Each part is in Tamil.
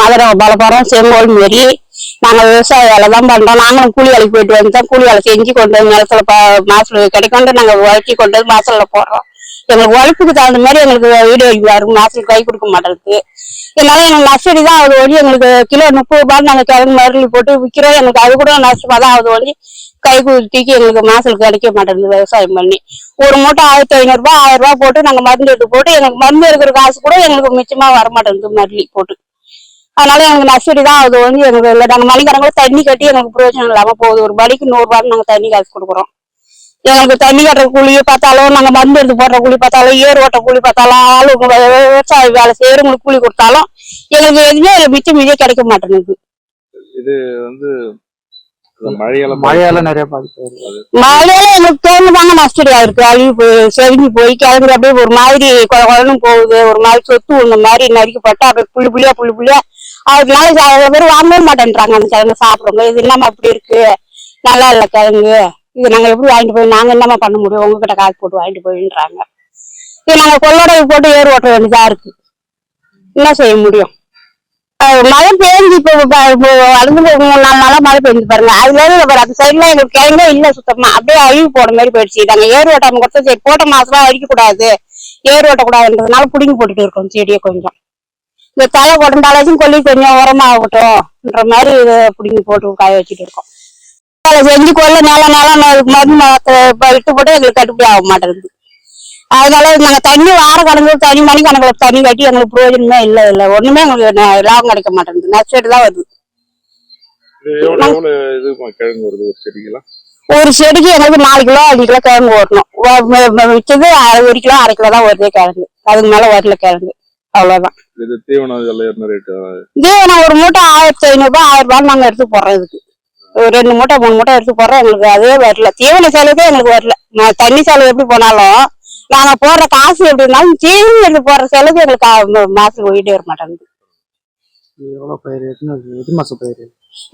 மாதிரி பல போறோம் செங்கோல் மாரி நாங்க விவசாய வேலை தான் பண்றோம். நாங்களும் கூலி வேலைக்கு போயிட்டு வந்துட்டோம். கூலி வேலை செஞ்சு கொண்டு வந்து நிலத்துல மாசத்துல கிடைக்கொண்டு நாங்க உழைச்சி கொண்டு வந்து மாசல்ல போடுறோம். எங்களுக்கு உழைப்புக்கு தகுந்த மாதிரி எங்களுக்கு வீடு வரும். மாசத்துல கை கொடுக்க மாட்டேங்குது. இதனால எங்களுக்கு நஷ்டடி தான் ஆகுது ஒழி. எங்களுக்கு கிலோ 30 ரூபாய் நாங்க கிழங்கு மருளி போட்டு விற்கிறோம். எங்களுக்கு அது கூட நஷ்டமா தான் ஆகுது ஒழி. கை குத்திக்கு எங்களுக்கு மாசத்துக்கு கிடைக்க மாட்டேங்குது. விவசாயம் பண்ணி ஒரு மூட்டை 1500 ரூபாய் 1000 ரூபாய் போட்டு நாங்க மருந்து எடுத்து போட்டு எங்களுக்கு மருந்து எடுக்கிற காசு கூட எங்களுக்கு மிச்சமா வரமாட்டேங்குது மருளி போட்டு. அதனால எங்களுக்கு நஷ்டடி தான் ஆகுது ஒழி. எங்களுக்கு இல்லை நாங்க மணிக்கணக்கில் தண்ணி கட்டி எனக்கு பிரயோஜனம் இல்லாம போகுது. ஒரு படிக்கு 100 ரூபாய்க்கு நாங்க தண்ணி காசு கொடுக்குறோம். எங்களுக்கு தண்ணி கட்டுற கூலியை பார்த்தாலும் நாங்க மருந்து எடுத்து போடுற கூலி பார்த்தாலும் ஏர் ஓட்ட கூலி பார்த்தாலும் ஆளு விவசாய வேலை செய்யறவங்களுக்கு கூலி கொடுத்தாலும் எங்களுக்கு எதுவுமே மிச்சம் கிடைக்க மாட்டேங்குது. இது வந்து மழையால நிறைய பாதிப்பு. மழையால எங்களுக்கு தோணுதாங்க நஷ்டடியா இருக்கு. அழிவு போய் செவிஞ்சு போய் கிளம்பி அப்படியே ஒரு மாதிரி குழந்தை போகுது. ஒரு மாதிரி சொத்து ஒண்ணு மாதிரி நறுக்கப்பட்டு அப்படியே புள்ளி புள்ளியா அதனால சில பேர் வாங்கவே மாட்டேன்றாங்க. அந்த கிழங்கு சாப்பிடுங்க இது இல்லாம அப்படி இருக்கு நல்லா இல்லை கிழங்கு இது நாங்க எப்படி வாங்கிட்டு போய் நாங்க என்னமா பண்ண முடியும் உங்ககிட்ட காசு போட்டு வாங்கிட்டு போயின்றாங்க. இது நாங்க கொள்ளோடவை போட்டு ஏர் ஓட்ட வேண்டியதா இருக்கு. என்ன செய்ய முடியும்? மழை பெய்ஞ்சு இப்போ வளர்ந்து 3-4 நாளா மழை பெஞ்சு பாருங்க. அதுல அந்த சைட்ல எங்களுக்கு கிழங்கே இல்லை சுத்தமா. அப்படியே அழிவு போட மாதிரி போயிடுச்சு. நாங்க ஏர் ஓட்டாம கொடுத்தா சரி போட்ட மாசம் அழிக்க கூடாது ஏர் ஓட்டக்கூடாதுன்றதுனால புடிங்கி போட்டுட்டு இருக்கோம் செடியை. கொஞ்சம் இந்த தலை கொண்டாலும் கொல்லி கொஞ்சம் உரமாகட்டும்ன்ற மாதிரி இதை புடிங்கி போட்டு காய வச்சுட்டு இருக்கோம். செஞ்சு கொள்ள நேரம் மருந்து இட்டு போட்டு எங்களுக்கு கட்டுப்படி ஆக மாட்டேங்குது. அதனால நாங்க தண்ணி வார கணக்கு தனி மணி கணக்குல தண்ணி கட்டி எங்களுக்கு பிரயோஜனமே இல்லை ஒண்ணுமே எங்களுக்கு லாபம் கிடைக்க மாட்டேங்குது. நஷ்டம் தான் வருது. ஒரு செடிக்கு எங்களுக்கு 4 கிலோ 5 கிலோ கிழங்கு ஓட்டணும். வச்சது 1 கிலோ 1/2 கிலோ தான் வருதே கிழங்கு. அதுக்கு மேல வரல கிழங்கு. அவ்வளவுதான். தீவனம் ஒரு மூட்டை 1500 ரூபாய் 1000 ரூபாய் நாங்க எடுத்து போடுறோம். இதுக்கு 2 மூட்டை 3 மூட்டை எடுத்து போடுறோம். எங்களுக்கு அதே வரல. தீவன செலவுக்கே எங்களுக்கு வரல. தண்ணி செலவு எப்படி போனாலும் நாங்க போடுற காசு எப்படி இருந்தாலும் தீவனி எடுத்து போடுற செலவுக்கு எங்களுக்கு மாசம் போயிட்டே வர மாட்டேங்குது. எது மாசம் பயிர்?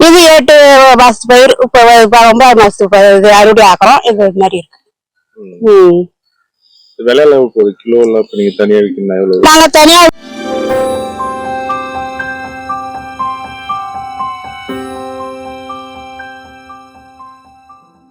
இது 8 மாசத்து பயிர். இப்ப 9 மாசத்து பயிர் அறுவடை ஆக்குறோம். இது மாதிரி இருக்கு. விலை கிலோ நீங்க தனியா விற்கணும். நாங்க தனியா